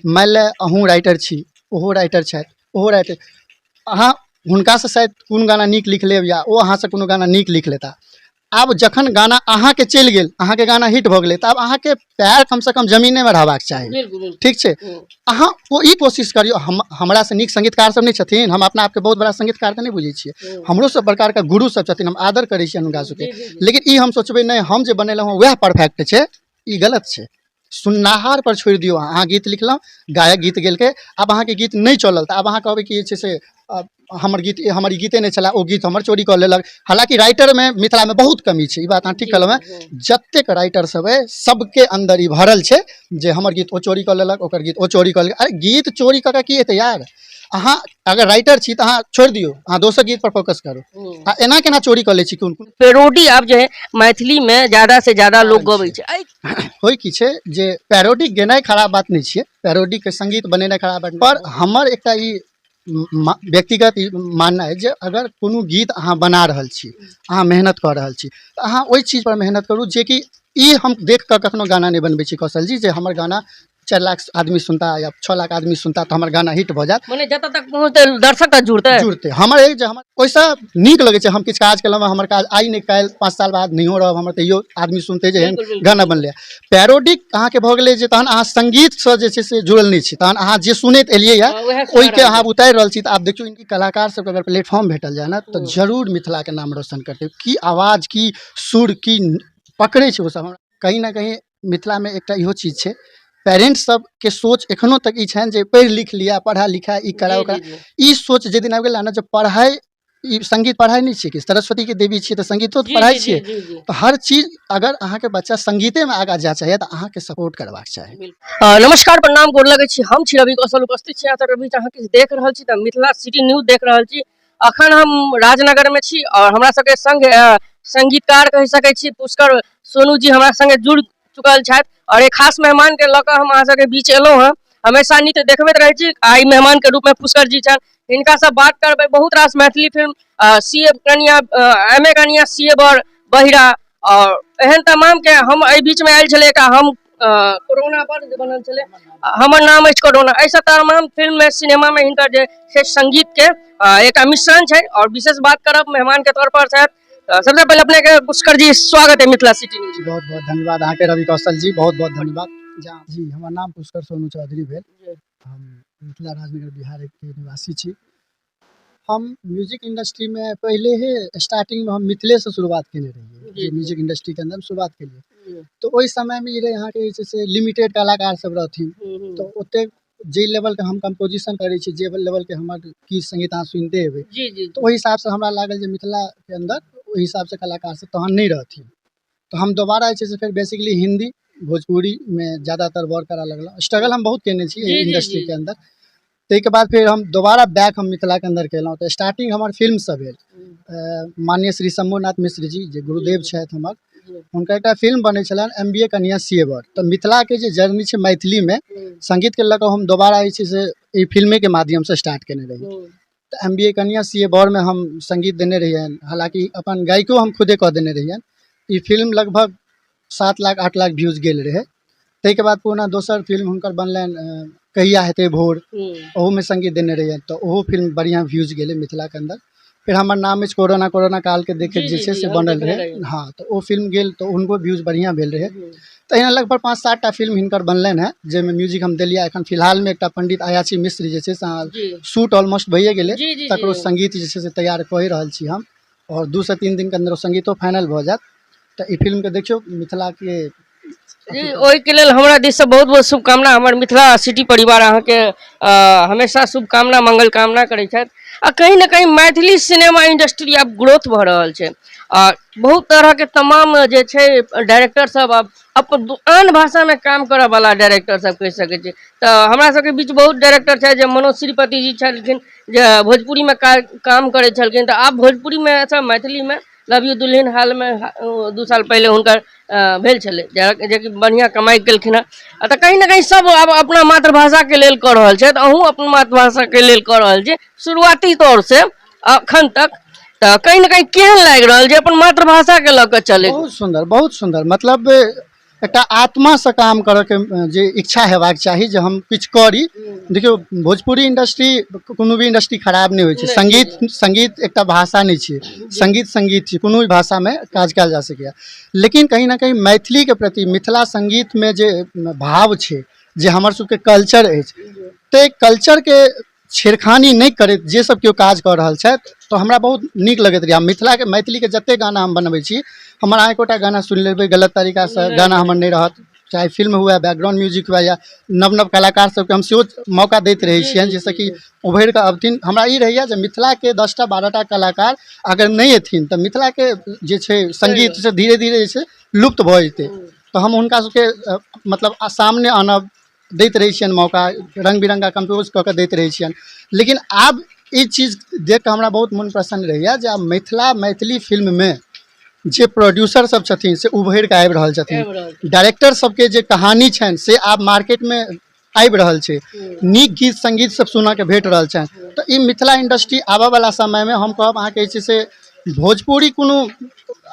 मान ले अहूँ राइटर छी, ओहो राइटर छथि, ओहो राइटर, अहाँ हुनकासँ शायद कोनो गाना नीक लिख लेब या ओ अहाँसँ कोनो गाना नीक लिख लेता। आब जखन गाना अहाँके चलि गेल, अहाँके गाना हिट भऽ गेलै, तऽ आब अहाँके पैर कमसँ कम जमीनेमे रहबाक चाही। ठीक छै, अहाँ ई कोशिश करियौ। हमरासँ नीक संगीतकार सब नहीं छथिन, हम अपना आपके बहुत बड़ा संगीतकार तऽ नहीं बुझै छियै, हमरो सब प्रकार के गुरु सब छथिन, हम आदर करै छियनि हुनका सबके। लेकिन ई हम सोचबै नहीं हम जे बनेलहुँ वएह परफेक्ट छै, ई गलत छै। सुननाहार पर छोड़ि दियौ। अहाँ गीत लिखलहुँ, गायक गीत गेलकै, आब अहाँके गीत नहीं चलल तऽ आब अहाँ कहबै कि जे छै से हमर ई गीते नहीं चला, ओ गीत हमर चोरी कऽ लेलक। हालांकि राइटर में मिथिला में बहुत कमी छै, ई बात अहाँ ठीक कहलहुँ हैं। जतेक राइटर सब है सबके अंदर ई भरल छै जे हमर गीत ओ चोरी कऽ लेलक, ओकर गीत ओ चोरी कऽ लेलक। अरे गीत चोरी कऽ के की हेतै यार? अहाँ अगर राइटर छी तऽ अहाँ छोड़ि दियौ, अहाँ दोसर गीत पर फोकस करू। आ एना केना चोरी कऽ लै छी कोन? पेरोडी आब जे है मैथिली में ज्यादा से ज्यादा लोग गबै छै। होय की छै जे पैरोडी गेनाइ खराब बात नहीं छै, पैरोडी के संगीत बनेनाइ खराब बात, पर हमर एकटा ई व्यक्तिगत मानना है जे अगर कोनो गीत अहाँ बना रहल छी, अहाँ मेहनत कऽ रहल छी, तऽ अहाँ ओहि चीज पर मेहनत करू जे कि ई हम देख कऽ कखनो गाना नहीं बनबै छी कौशल जी, जे हमर गाना 4 लाख आदमी सुनता या 6 लाख आदमी सुनता तो हमार गाना हिट भऽ जात। माने जतऽ तक पहुँचतै दर्शक तक जुड़तै हमर एक जे हमर ओइसा नीक लगे छै। हम किछु काज केलहुँ, हमर काज आइ नहीं काल्हि 5 साल बाद नहियो रहब, हमर तैयो आदमी सुनते जे गाना बनलै। पैरोडिक अहाँके भऽ गेलै जे तहन अहाँ संगीतसँ जे छै से जुड़ल नहीं छी, तहन अहाँ जे सुनैत एलियै या ओहिके अहाँ उतारि रहल छी। तऽ आब देखियौ इनकी कलाकार सबके अगर प्लेटफॉर्म भेटल जाए ना तऽ जरूर मिथिला के नाम रोशन करतै। की आवाज, की सुर, की पकड़े छै ओ सब। कहीं ना कहीं मिथिला में एकटा इहो चीज छै, पेरेंट्स सब के सोच एखनो तक ई छनि जे पढ़ि लिख लिया, पढ़ा लिखा ई करा ओकरा। ई सोच जे दिन आबि गेल ना, जब पढ़ाई, ई संगीत पढ़ाई नहीं छियै कि सरस्वती के देवी छियै तऽ संगीतो तो पढ़ाई छियै। तो हर चीज अगर अहाँ के बच्चा संगीते में आगा जा चाहे तऽ अहाँ के सपोर्ट करबाक चाही। नमस्कार, प्रणाम, गोर लगै छी। हम छी रवि कौशल, उपस्थित छी अहाँ रवि अहाँ किछु देख रहल छी तऽ मिथिला सिटी न्यूज देख रहल छी। अखन हम राजनगर में छी और हमरा सबके संग संगीतकार कहि सकै छी पुष्कर सोनू जी हमरा संगे जुड़ चुकल छथि और एक खास मेहमान के लऽ कऽ हम अहाँ सबके बीच एलहुँ हैं। हमेशा नीक देखबैत रहै छी, आई मेहमान के रूप में पुष्कर जी छथि। हिनका से बात करबै बहुत रास मैथिली फिल्म, सीए कनिया, एम ए कनिया, सीए बर बहिरा और एहन तमाम के हम एहि बीच में आयल छलै हम कोरोना पर जे बनल छलै हमर नाम अछि कोरोना। ऐसा तमाम फिल्म में, सिनेमा में हिनकर जे छै संगीत के एक मिश्रण छै और विशेष बात करब मेहमान के तौर पर छथि। सबसे पहले अपने के पुष्कर जी स्वागत है मिथिला सिटी न्यूज। बहुत बहुत धन्यवाद अहाँ के रवि कौशल जी, बहुत बहुत धन्यवाद जी। हमार नाम पुष्कर सोनू चौधरी भेल, हम मिथिला राजनगर बिहार के निवासी छी। हम म्यूजिक इंडस्ट्री में पहले ही स्टार्टिंग में हम मिथिले से शुरुआत केने रहिए, म्यूजिक इंडस्ट्री के अंदर हम शुरुआत केलिए। तो ओहि समय में ये यहाँ के जैसे लिमिटेड कलाकार सब रहथिन, तो ओते जे लेवल के हम कंपोजिशन करे छी, जे लेवल के हमर गीत संगीत अहाँ सुनते हेबै, तो ओहि हिसाब से हमरा लागल जे मिथिला के अंदर ओहि हिसाब से कलाकार सब तहन नहीं रहथिन। तो हम दोबारा जे फिर बेसिकली हिंदी भोजपुरी में ज़्यादातर वर्क करा लगल। स्ट्रगल हम बहुत केने छी इंडस्ट्री के अंदर। तै के बाद फिर हम दोबारा बैक हम मिथिला के अंदर केलहुँ। तो स्टार्टिंग हमार फिल्म से भेल। माननीय श्री शंभुनाथ मिश्र जी जे गुरुदेव छथि हमर, हुनकर एकटा फिल्म बनै छलनि एमबीए कनिया सीए बर। तो मिथिला के जे जर्नी छै मैथिली में संगीत के लऽ कऽ हम दोबारा जे छै से ई फिल्मे के माध्यम से स्टार्ट केने रही। तो एमबीए कनिया सीए बर में हम संगीत देने रहियनि, हालांकि अपन गायको हम खुदे कऽ देने रहियनि। ई फिल्म लगभग 7 लाख 8 लाख व्यूज गेल रहे। तै के बाद पुनः दोसर फिल्म हुनकर बनलनि कहिया हेतै भोर, ओहू में संगीत देने रहिए। तो ओहो फिल्म बढ़िया व्यूज गेले मिथिला के अंदर। फिर हमर नाम अछि कोरोना, कोरोना काल के देखे जे छै से बनल रहे। हाँ, तो ओ फिल्म गेल तो उनको व्यूज बढ़िया भेल रहे। तो एना लगभग 5-7 टा फिल्म हिनकर बनलनि हैं, जेमे म्यूजिक हम देलिए। एखन फिलहाल में एकटा पंडित आयाची मिश्र जे छै से शूट ऑलमोस्ट भइए गेले, तकरो संगीत जे छै से तैयार कऽ रहल छी हम, और 2 से 3 दिन के अंदर संगीतो फाइनल भऽ जात। तो ई फिल्म के देखियो मिथिला के जी, ओहि के लेल हमरा दिस से बहुत बहुत शुभकामना। हमर मिथिला सिटी परिवार अहाँ के हमेशा शुभकामना मंगल कामना करै छथि। आ कहीं ना कहीं मैथिली सिनेमा इंडस्ट्री अब ग्रोथ भऽ रहल छै और बहुत तरह के तमाम जे छै डायरेक्टर सब अब आन भाषा में काम करऽ वाला डायरेक्टर सब कहि सकै छी। तो हमरा सबके बीच बहुत डायरेक्टर छै, जे मनोज श्रीपति जी छलखिन जे भोजपुरी में काम करै छलखिन। तो आब भोजपुरी में अच्छा मैथिली में लव यू दुल्हन हाल में 2 साल पहले हुनकर भेल छलै, जेकि बढ़िया कमाई केलखिन हँ। तो कहीं ना कहीं सब अब अपना मातृभाषा के लेल कऽ रहल छै। अहूँ अपन मातृभाषा के लेल कऽ रहल छी शुरुआती तौर से अखन तक। तो कहीं ना कहीं केहन लागि रहल जे अपन मातृभाषा के लऽ कऽ चले? बहुत सुंदर, बहुत सुंदर। मतलब एकटा आत्मा से काम करऽ के जे इच्छा हेबाक चाही जे हम किछु करी। देखियौ भोजपुरी इंडस्ट्री कोनो भी इंडस्ट्री खराब नहीं होइ छै। संगीत एकटा भाषा नहीं छै, संगीत छै, कोनो भी भाषा में काज कयल जा सकैए। लेकिन कहीं ना कहीं मैथिली के प्रति मिथिला संगीत में जे भाव छै, जे हमर सबके कल्चर अछि, ते कल्चर के छेड़खानी नहीं करैत जे सब केओ काज कऽ रहल छथि तो हमरा बहुत नीक लगैत रहैए। मिथिला के मैथिली के जते गाना हम बनबै छी, हमर अहाँ एकोटा गाना सुनि लेबै गलत तरीका से गाना हमर नहीं रहत, चाहे फिल्म हुए, बैकग्राउंड म्यूजिक हुए, या नव नव कलाकार सबके हम सेहो मौका दैत रहै छियनि, जैसे कि उभरि कऽ अबथिन। हमरा ई रहैए जे मिथिला के 10टा 12टा कलाकार अगर नहीं एथिन तऽ मिथिला के जे छै संगीत से धीरे धीरे जे छै लुप्त भऽ जेतै। तो हम हुनका सबके मतलब सामने आनब, दैत रहै छियनि मौका, रंग बिरंगा कंपोज कऽ के दैत रहै छियनि। लेकिन आब ई चीज देख कऽ हमरा बहुत मन प्रसन्न रहैए जे आब मैथिली फिल्म में जे प्रोड्यूसर सब छथिन से उभरि कऽ आबि रहल छथिन। डायरेक्टर सबके जे कहानी छनि से आब मार्केट में आबि रहल छै, नीक गीत संगीत सब सुनऽ के भेट रहल छनि। तऽ ई मिथिला इंडस्ट्री आबऽ वाला समय में हम कहब अहाँके जे छै से भोजपुरी कोनो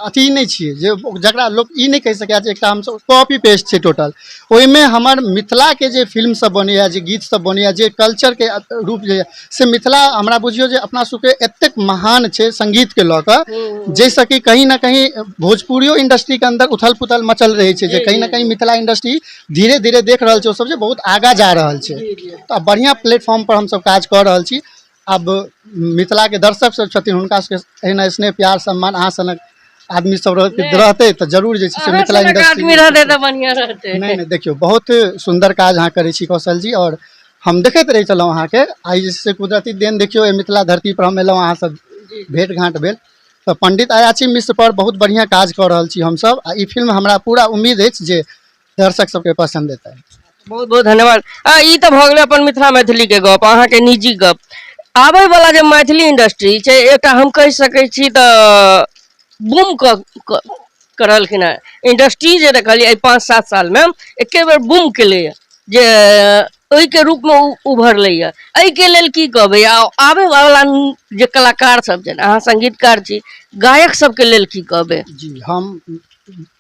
अथी नहीं छियै जे जकरा लोग ई नहीं कहि सकै जे एकटा हमसब कॉपी पेस्ट छै टोटल। ओहिमे हमर मिथिला के जे फिल्म सब बनैया, जे गीत सब बनैया, जे कल्चर के रूप जे से मिथिला हमरा बुझियो जे अपना सबके एतेक महान छै संगीत के लऽ कऽ, जैसे कि कहीं ना कहीं भोजपुरियो इंडस्ट्री के अंदर उथल पुथल मचल रहे छै, जे कहीं ना कहीं मिथिला इंडस्ट्री धीरे धीरे देख रहल छै ओ सब जे बहुत आगा जा रहल छै। तो बढ़िया प्लेटफॉर्म पर हम सब काज कऽ रहल छी। अब मिथिला के दर्शक सब छथिन, हुनका सबके एहन स्नेह प्यार सम्मान अहाँ सनक आदमी सब रहते तो जरूर जे छै से मिथिला इंडस्ट्री आदमी रहते तो बढ़िया रहते। नहीं देखियो बहुत सुंदर काज अहाँ करै छी कौशल जी, और हम देखैत रही छलहुँ अहाँ के आई जे से कुदरती देन देखियो मिथिला धरती पर हम एलहुँ, अहाँ सब भेंट घाट भेल। तो पंडित अयाची मिश्र पर बहुत बढ़िया काज कऽ रहल छी हम सब, आ ई फिल्म हमरा पूरा उम्मीद अछि जे दर्शक सबके पसंद एतै। बहुत बहुत धन्यवाद। ई तऽ भऽ गेलै अपन मिथिला मैथिली के गप, अहाँ के निजी गप। आबै वाला जे मैथिली इंडस्ट्री छै एकटा हम कहि सकै छी तऽ बूम करलखिन हेँ। इंडस्ट्री जे देखलियै 5-7 साल में एके बेर बूम केलैए, जे ओहि के रूप में उभरलैए। एहि के लेल की कहबै, आबै वाला जे कलाकार सब छै, अहाँ संगीतकार छी, गायक सबके लेल की कहबै? जी हम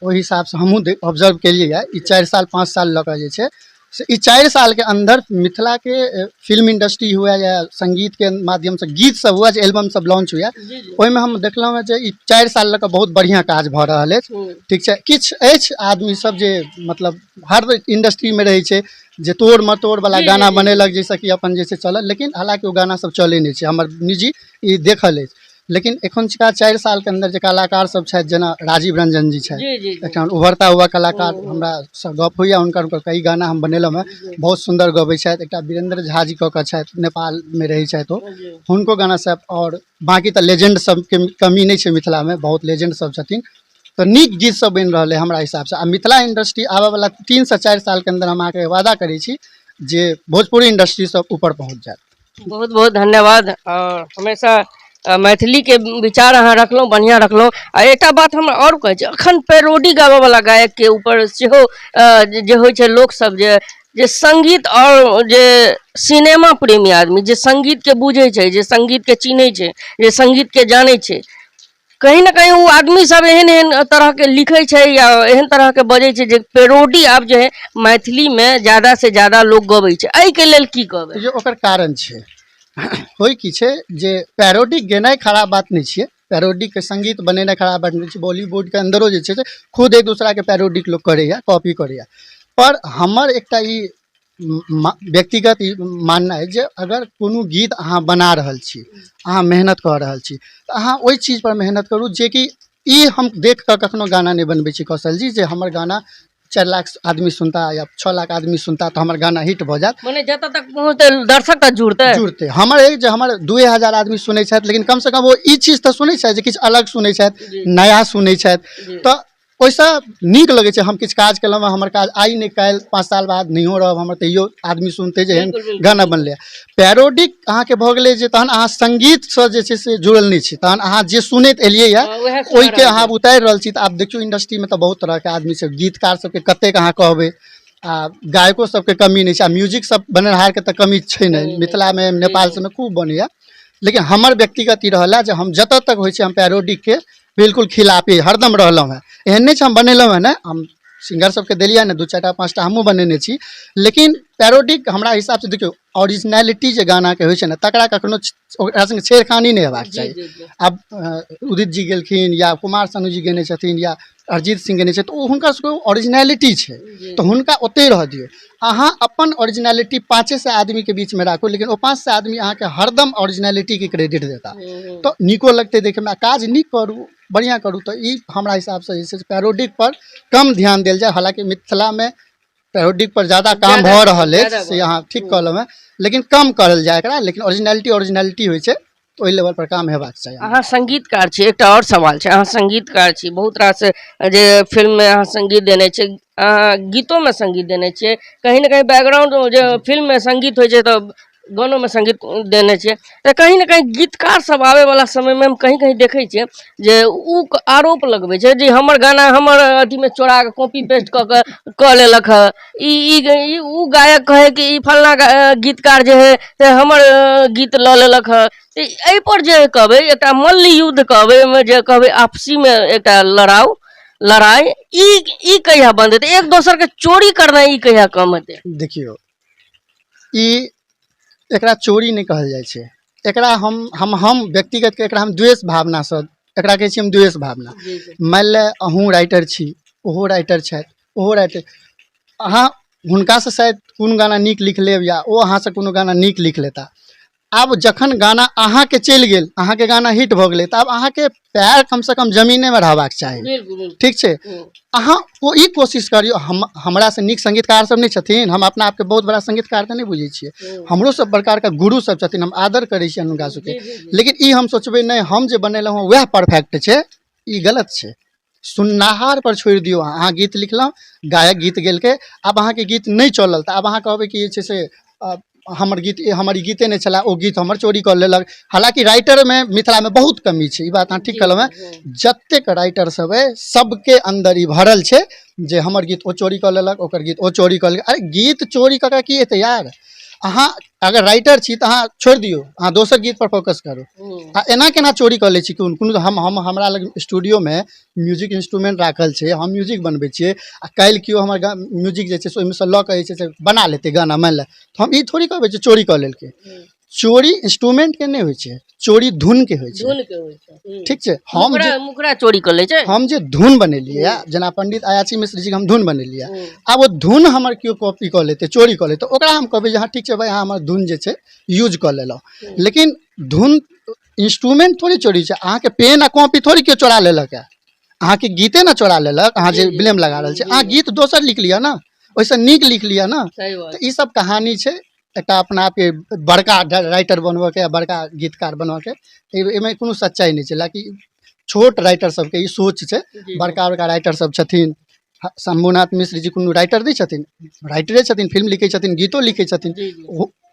ओहि हिसाब से हमहूँ ऑब्जर्व केलिए है, ई 4 साल 5 साल लऽ कऽ जे छै से ई 4 साल के अंदर मिथिला के फिल्म इंडस्ट्री हुए या संगीत के माध्यम से गीत सब हुए, एल्बम सब लॉन्च हुए, ओहिमे हम देखलहुँ जे ई 4 साल लऽ कऽ बहुत बढ़िया काज भऽ रहल अछि। ठीक छै, किछु अछि आदमी सब जे मतलब हर इंडस्ट्री में रहै छै जे तोड़ मतोड़ वाला गाना बनेलक, जैसे कि अपन जैसे चलल, लेकिन हालांकि वो गाना सब चले नहीं छै, हमर निजी ई देखल अछि। लेकिन एखुनका 4 साल के अंदर जे कलाकार सब छथि, जेना राजीव रंजन जी छथि, एकटा उभरता हुआ कलाकार, हमरा से गप होइया हुनकर कई गाना हम बनेलहुँ हैं, बहुत सुंदर गबै छथि। एकटा वीरेंद्र झा जी कऽ छथि, नेपाल में रहै छथि ओ, हुनको गाना सब, और बाकी तऽ लेजेंड सबके कमी नहीं छै मिथिला में, बहुत लेजेंड सब छथिन। तो नीक गीत सब बनि रहल है हमरा हिसाब से। आ मिथिला इंडस्ट्री आबऽ वाला 3 से 4 साल के अंदर हम अहाँके वादा करै छी जे भोजपुरी इंडस्ट्री सब ऊपर पहुँच जायत। बहुत बहुत धन्यवाद। और हमेशा मैथिली के विचार अहाँ रखलहुँ, बढ़िया रखलहुँ। आ एकटा बात हम और कहै छी, अखन पैरोडी गाबऽ वाला गायक के ऊपर सेहो जे होइ छै लोक सब जे संगीत और जे सिनेमा प्रेमी आदमी जे संगीत के बुझै छै, जे संगीत के चिन्है छै, जे संगीत के जानै छै, कहीं ना कहीं वो आदमी सब एहन एहन तरह के लिखे छै या एहन तरह के बजे छै जे पैरोडी आब जो है मैथिली में ज्यादा से ज्यादा लोग गबै छै। एहि के लेल की कहबै? जे ओकर कारण छै होइ की छै जे पैरोडी गेनाइ खराब बात नहीं छै, पैरोडी के संगीत बनेनाइ खराब बात नहीं छै। बॉलीवुड के अंदरो जे छै से खुद एक दूसरा के पैरोडी लोग करैया, कॉपी करैया। पर हमर एकटा ई व्यक्तिगत मानना है जे अगर कोनो गीत अहाँ बना रहल छी, अहाँ मेहनत कऽ रहल छी, तऽ अहाँ ओहि चीज पर मेहनत करू जे कि ई हम देख कऽ कखनो गाना नहीं बनबै छी कौशल जी, जे हमर गाना 4 लाख आदमी सुनता या 6 लाख आदमी सुनता तो हमर गाना हिट भऽ जायत। मने जतऽ तक पहुँचतै दर्शक तक जुड़तै। हमर एक जे हमर 2000 आदमी सुनै छथि, लेकिन कम से कम वो ई चीज तऽ सुनै छथि जे किछु अलग सुनै छथि, नया सुनै छथि। तऽ ओहिसँ नीक लगै छै। हम किछु काज केलहुँ, हमर काज आइ नहि काल्हि 5 साल बाद नहियो रहब हमर, तैयो आदमी सुनतै जे एहन गाना बनलै। पैरोडिक अहाँके भऽ गेलै जे तहन अहाँ संगीतसँ जे छै से जुड़ल नहीं छी, तहन अहाँ जे सुनैत एलियै या ओहिके अहाँ उतारि रहल छी। तऽ आब देखियौ इंडस्ट्रीमे तऽ बहुत तरहके आदमी सब, गीतकार सबके कतेक अहाँ कहबै, आ गायको सबके कमी नहीं छै, आ म्यूजिक सब बनेनिहारके तऽ कमी छै नहीं। मिथिला में नेपाल सबमे खूब बनैया। लेकिन हमर व्यक्तिगत ई रहला जे हम जतऽ तक होइ छै हम पैरोडिक के बिल्कुल खिलाफी हरदम रहलहुँ हैं। एहन नहीं छै हम बनेलहुँ हैं ना, हम सिंगर सबके देलिए ने 2-4टा 5टा हमहूँ बनेने छी, लेकिन पैरोडिक हमरा हिसाब से देखियो ओरिजिनलिटी जे गाना के होइ छै ने तकरा कखनो ओकरा संगे छेड़खानी नहीं हेबाक जी चाही। जी जी आब उदित जी गेलखिन या कुमार सानू जी गेने छथिन या अरिजीत सिंह गेने छथिन, ओ हुनकर सबके ओरिजिनलिटी छै, जी तो हुनका ओतै रह दियौ। अहाँ अपन ओरिजिनलिटी 5 आदमी के बीच में राखू, लेकिन ओ 5 आदमी अहाँ के हरदम ओरिजिनलिटी के क्रेडिट देता, तो निको लगते देखे में, काज नीक करू, बढ़िया करू। तो ई हमरा हिसाब से जे छै पैरोडिक पर कम ध्यान देल जाए। हालांकि मिथिला में पैरोडिक पर ज्यादा काम ज्यादा भऽ रहल ज्यादा अछि, से अहाँ ठीक कहलहुँ हैं, लेकिन कम करल जाए एकरा। लेकिन ओरिजिनलिटी होइ छै, तो ओहि लेवल पर काम हेबाक चाही। अहाँ संगीतकार छी, एकटा और सवाल छै, अहाँ संगीतकार छी, बहुत रास जे फिल्म में अहाँ संगीत देने छी, गीतों में संगीत देने छियै, कहीं ना कहीं बैकग्राउंड जे फिल्म में संगीत होइ छै तो गानों में संगीत देने छियै, तो कहीं ना कहीं गीतकार सब आवे वाला समय में हम कहीं कहीं देखे छियै जे उ आरोप लगबै छै जे हमर गाना हमर अथी में चोरा के कॉपी पेस्ट कऽ लेलक है, उ गायक कहे कि ई फलना गीतकार जे है से हमर गीत लऽ लेलक है। एहि पर जे कहबै एकटा मल्ल युद्ध कहबै, ओहिमे जे कहबै आपसी में एकटा लड़ाई ई कहिया बंद हेतै, एक दोसर के चोरी करनाइ ई कहिया कम हेतै? देखियो ई एकरा चोरी नहीं कहल जाय छै, एकरा हम व्यक्तिगत के एकरा हम द्वेष भावना से एकरा कहै छी, हम द्वेष भावना। जी जी मान ले अहूँ राइटर छी, ओहो राइटर छथि, ओहो राइटर, अहाँ हुनका से शायद कोनो गाना नीक लिख लेब या ओ अहाँ से कोनो गाना नीक लिख लेता। आब जखन गाना अहाँ के चलि गेल, अहाँ के गाना हिट भऽ गेलै, तऽ आब अहाँ के पैर कम से कम जमीने में रहबाक चाही, बिल्कुल बिल्कुल। ठीक छै। अहाँ ई कोशिश करियो, हमरा से नीक संगीतकार सब नहीं छथिन, हम अपना आपके बहुत बड़ा संगीतकार तऽ नहीं बुझै छियै, हमरो सब प्रकार के गुरु सब छथिन, हम आदर करै छियनि हुनका सबके, लेकिन ई हम सोचबै नहीं हम जे बनेलहुँ हँ वएह परफेक्ट छै, ई गलत छै। सुननाहार पर छोड़ि दियौ। अहाँ गीत लिखलहुँ, गायक गीत गेलकै, आब अहाँके गीत नहीं चलल, तऽ आब अहाँ कहबै कि जे छै से हमर ई गीते नहीं चला, ओ गीत हमर चोरी कर लेलक। हालांकि राइटर में मिथिला में बहुत कमी छै, ई बात अहाँ ठीक कहलहुँ हैं। जतेक राइटर सब है सबके अंदर ई भरल छै जे हमर गीत ओ चोरी कर लेलक, ओकर गीत ओ चोरी कर लेलक। अरे गीत चोरी कऽ के की हेतै यार? अहाँ अगर राइटर छी तऽ अहाँ छोड़ि दियौ, अहाँ दोसर गीत पर फोकस करू। आ एना केना चोरी कर लै छी? कोनो हमरा लग स्टूडियो में म्यूजिक इंस्ट्रूमेंट राखल छै, हम म्यूजिक बनबै छियै, आ काल्हि केओ हमर म्यूजिक जे छै से ओहिमे से लऽ के जे छै से बना लेतै गाना, मान ले, तो हम ई थोड़ी कहबै जे चोरी कऽ लेलकै। चोरी इंस्ट्रूमेंट के नहीं होइ छै, चोरी धुन के होइ छै, धुन के होइ छै, ठीक छै। मुखरा चोरी कर लै छै। हम जे धुन बनेलियै, जेना पंडित अयाची मिश्र जी के हम धुन बनेलियै, आब वो धुन हमर केओ कॉपी कऽ लेतै, चोरी कऽ लेतै, ओकरा हम कहबै जे हाँ ठीक छै भाई, अहाँ हमर धुन जे छै यूज कऽ लेलहुँ। लेकिन धुन इंस्ट्रूमेंट थोड़ी चोरी छै। अहाँ के पेन आ कॉपी थोड़ी केओ चोरा लेलक है, अहाँ के गीते ना चोरा लेलक, अहाँ जे ब्लेम लगा रहल छै, अहाँ गीत दोसर लिख लिया ना, ओहिसँ नीक लिख लिया ना। तो ई सब कहानी छै, एकटा अपना आप के बड़का राइटर बनबऽ के, बड़का गीतकार बनबऽ के, एहिमे कोनो सच्चाई नहीं छै। लाकि छोट राइटर सबके ई सोच छै, बड़का बड़का राइटर सब छथिन, शंभुनाथ मिश्र जी कोनो राइटर नहीं छथिन, राइटरे छथिन, फिल्म लिखे छथिन, गीतो लिखे छथिन।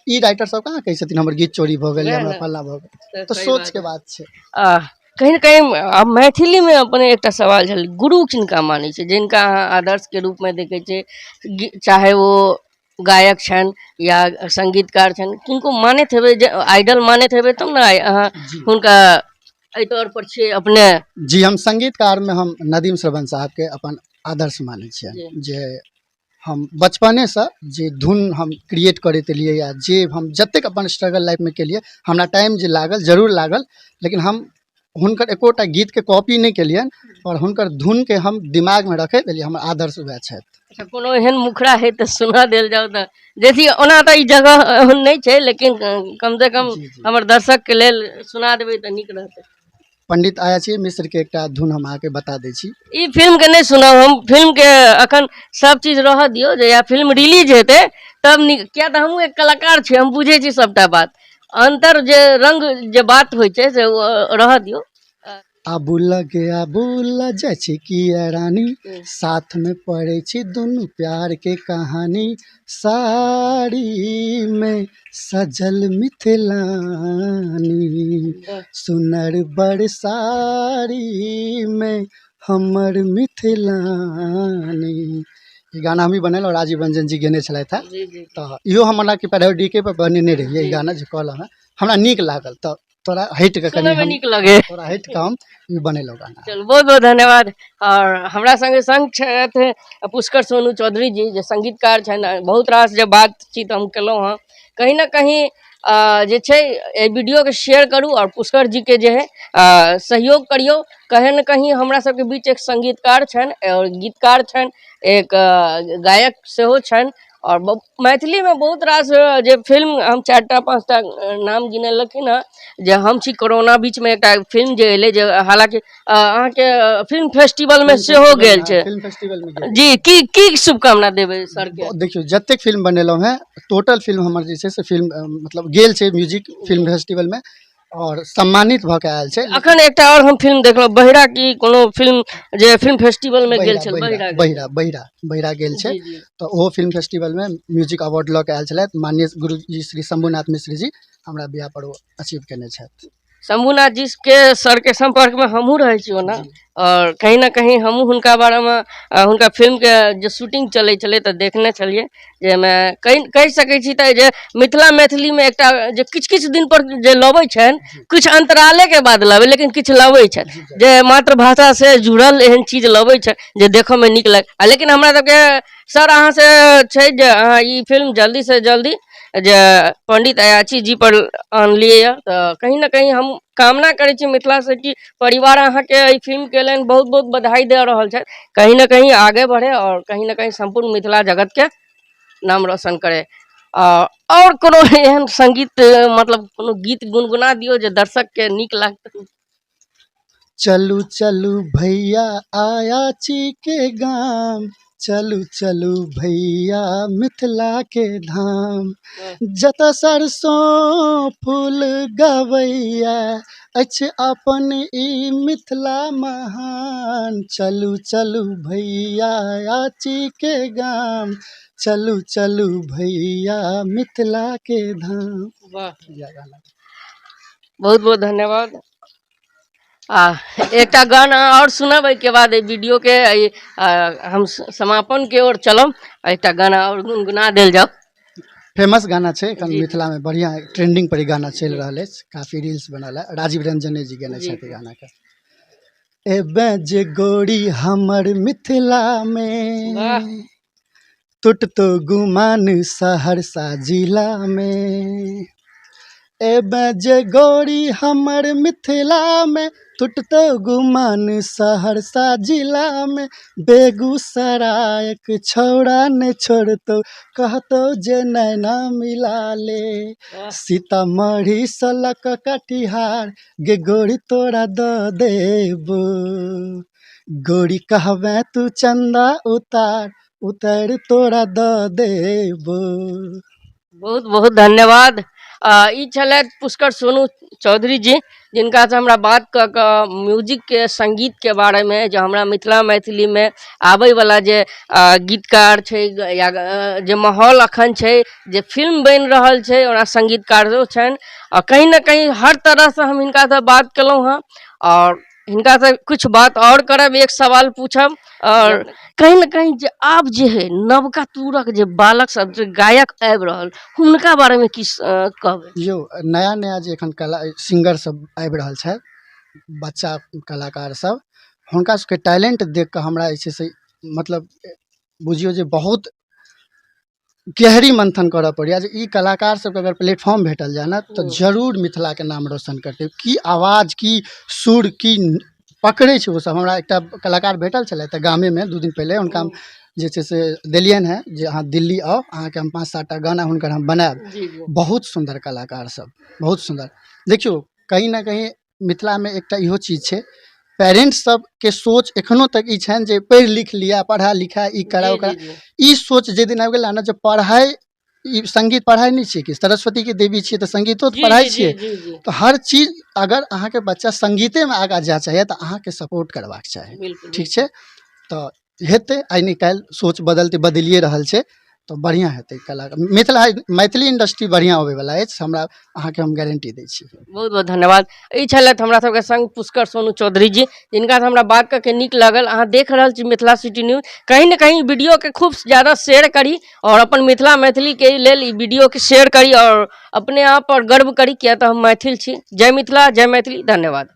ई राइटर सब कहाँ कहै छथिन हमर गीत चोरी भऽ गेल, हमरा फल्ला भऽ गेल। तो सोच के बात छै। कहीं ना कहीं अब मैथिली में अपने एक सवाल छल, गुरु किनका मानै छै, जिनका अहाँ आदर्श के रूप में देखे छै, चाहे वो गायक छन या संगीतकार छन, किनको मानैत हेबै, आइडल मानैत हेबै, तब ना अहाँ हुनका एहि तौर पर छियै अपने? जी, हम संगीतकार में हम नदीम श्रवण साहब के अपन आदर्श मानै छियै, जे हम बचपने से जे धुन हम क्रिएट करैत एलियै, या जे हम जतेक अपन स्ट्रगल लाइफ में केलियै, हमरा टाइम जे लागल जरूर लागल, लेकिन हम हुनकर एकोटा गीत के कॉपी नहीं केलियन, और हुनकर धुन के हम दिमाग में रखैत एलियै, हमर आदर्श वएह छथि। अच्छा, कोनो एहन मुखरा है तो सुना देल जाओ तो, जैसे ओना तो ई जगह नहीं छै, लेकिन कम से कम हमर दर्शक के लेल सुना देबै तो नीक रहतै। पंडित अयाची मिश्र के एकटा धुन हम अहाँके बता दै छी। ई फिल्म के नहीं सुनब हम, फिल्म के अखन सब चीज रह दियो, जे या फिल्म रिलीज हेतै तब क्या तो हम एक कलाकार छी, हम बुझे छी सबटा बात, अंतर जे रंग जे बात होइ छै से रह दियो। आबू जाइ छै किया रानी, साथ में पढ़े छी दुनू प्यार के कहानी, साड़ी में सजल मिथिलानी, सुनर बड़ साड़ी में हमर मिथिलानी। ई गाना हम ही बनेल और राजीव रंजन जी गेने छलथि हैं। तो इहो हमरा के पैरोडी के पर बनेने रहिए, ई गाना जे कहलहुँ हैं हमरा नीक लागल, तो थोड़ा हट के सुनय में हम नीक लगे। थोड़ा हट के हम ई बनेलो गाना। चलो बहुत बहुत धन्यवाद। और हमरा संगे संग छथि पुष्कर सोनू चौधरी जी जे संगीतकार छनि। बहुत रास जे बातचीत हम केलहुँ हँ, कहीं ना कहीं जे छै एहि वीडियो के शेयर करू और पुष्कर जी के जे है सहयोग करियो। कहीं ना कहीं हमरा सबके बीच एक संगीतकार छनि और गीतकार छनि, एक गायक सेहो छनि। और मैथिली में बहुत रास जे फिल्म हम 4टा 5टा नाम गिनेलखिन हँ, जे हम छी कोरोना बीच में एकटा फिल्म जे एलै, जे हालांकि अहाँके फिल्म फेस्टिवल में सेहो गेल छै। फिल्म फेस्टिवल में गेल जी की शुभकामना देबै सर के? देखियो जतेक फिल्म बनेलहुँ हैं टोटल फिल्म हमर जे छै से फिल्म मतलब गेल छै म्यूजिक फिल्म फेस्टिवल में और सम्मानित भऽ के आयल छै। अखन एकटा और हम फिल्म देखलहुँ बहिरा की कोनो फिल्म जे फिल्म फेस्टिवल में गेल छल, बहिरा गेल छै। तो ओहो फिल्म फेस्टिवल में म्यूजिक अवार्ड लऽ के आयल छलथि। माननीय गुरुजी श्री शंभुनाथ मिश्र जी हमरा बियाह पर ओ अचीव केने छथि। शंभुनाथ जी के सर के संपर्क में हमहूँ रहे छी ओना, और कहीं ना कहीं हमहूँ हुनका बारे में हुनका फिल्म के जे शूटिंग चले छले तो देखने छलिए। जे मैं कहि सकै छी तऽ जे मिथिला मैथिली में एकटा जे किछु दिन पर जे लबै छनि, कुछ अंतराले के बाद लबै, लेकिन किछु लबै छनि जे मातृभाषा से जुड़ल एहन चीज लबै छै जे देखऽ में नीक लगे। लेकिन हमरा सबके सर अहाँ से छै जे अहाँ ई फिल्म जल्दी से जल्दी जे पंडित अयाची जी पर आनलिए। तो कहीं ना कहीं हम कामना करै छी मिथिला से कि परिवार अहाँ के ई फिल्म के लेल बहुत बहुत बधाई दे रहल छै, कहीं ना कहीं आगे बढ़े और कहीं ना कहीं संपूर्ण मिथिला जगत के नाम रोशन करे। और कोनो एहन संगीत मतलब कोनो गीत गुनगुना दियो जे दर्शक के नीक लागत। चलू चलू भैया अयाची के गाम, चलू चलू भैया मिथिला के धाम, जतऽ सरसों फूल गवैया अछि अपन ई मिथिला महान। चलू चलू भैया अयाची के गाम, चलू चलू भैया मिथिला के धाम। वाह, बहुत बहुत धन्यवाद। एकटा गाना और सुनब, के बाद वीडियो के हम समापन के ओर चलब। एकटा गाना और गुनगुना देल जाओ। फेमस गाना छै एखन मिथिला में, बढ़िया ट्रेंडिंग पर गाना चल रहा है, काफी रील्स बनल है। राजीव रंजन जी गाने छथि गाना के। एबे जे गोरी हमर मिथिला में, टूटतो गुमान सहरसा जिला में। एबे जे गोरी हमर मिथिला में, टूटतो गुमान सहरसा जिला में। बेगूसराय के छौड़ा ने छोड़तो, कहतो जे नैना मिला ले। सीतामढ़ी सलक कटिहार, गे गोरी तोरा द देबो। गोरी कहबे तू चंदा उतार, उतार तोरा द देबो। बहुत बहुत धन्यवाद। ई छलथि पुष्कर सोनू चौधरी जी, जिनका से हमरा बात क म्यूजिक के संगीत के बारे में, जो हमरा मिथिला मैथिली में आबै वाला जे गीतकार छै या जे माहौल अखन छै, जे फिल्म बन रहल छै, ओना संगीतकारो छनि। और कहीं ना कहीं हर तरह से हम हिनका से बात केलहुँ हँ, और हिनका से कुछ बात और करब, एक सवाल पूछब। और कहीं ना कहीं जे आब जे है नवका तूरक जे बालक सब जे गायक आबि रहल, हुनका बारे में किस कहबै? यो नया नया जे एखन कला सिंगर सब आबि रहल छै, बच्चा कलाकार सब, हुनका सबके टैलेंट देख के हमरा जे छै से मतलब बुझियो जे बहुत गहरी मंथन करऽ पड़ैया जे ई कलाकार सबके अगर प्लेटफॉर्म भेटल जाए ना, तो जरूर मिथिला के नाम रोशन करते। की आवाज, की सुर, की पकड़े छै। वो सब हमरा एकटा कलाकार भेटल छले तऽ गामे में 2 दिन पहले, हुनका हम जे छै से देलियन है जे अहाँ दिल्ली आओ, अहाँ के हम 5-7 टा गाना हुनकर हम बनाएब। बहुत सुंदर कलाकार सब, बहुत सुंदर। देखियो कहीं ना कहीं मिथिला में एकटा इहो चीज छै, पेरेंट्स सब के सोच एखनो तक ई छनि जे पढ़ि लिख लिया, पढ़ा लिखा ई करा ओकरा। ई सोच जे दिन आबि गेला ना, जे पढ़ाई ई संगीत पढ़ाई नहीं छे कि सरस्वती के देवी छे, तो संगीतो तो पढ़ाई छे। तो हर चीज अगर अहाँ के बच्चा संगीते में आगा जा चाहे तो अहाँ के सपोर्ट करवाक चाही, ठीक छे। तो हेते आइ नहीं काल सोच बदलिए रहल छे। तो बढ़िया हेतै कला मिथिला मैथिली इंडस्ट्री बढ़िया होबे वाला अछि, हमरा अहाँके हम गारंटी दै छी। बहुत बहुत धन्यवाद। ई छलथि हमरा सबके संग पुष्कर सोनू चौधरी जी, जिनका से हमरा बात करके नीक लागल। अहाँ देख रहल छी मिथिला सिटी न्यूज, कहीं ना कहीं वीडियो के खूब ज़्यादा शेयर करी और अपन मिथिला मैथिली के लेल ई वीडियो के शेयर करी और अपने आप पर गर्व करी, किया तो हम मैथिल छी। जय मिथिला, जय मैथिली, धन्यवाद।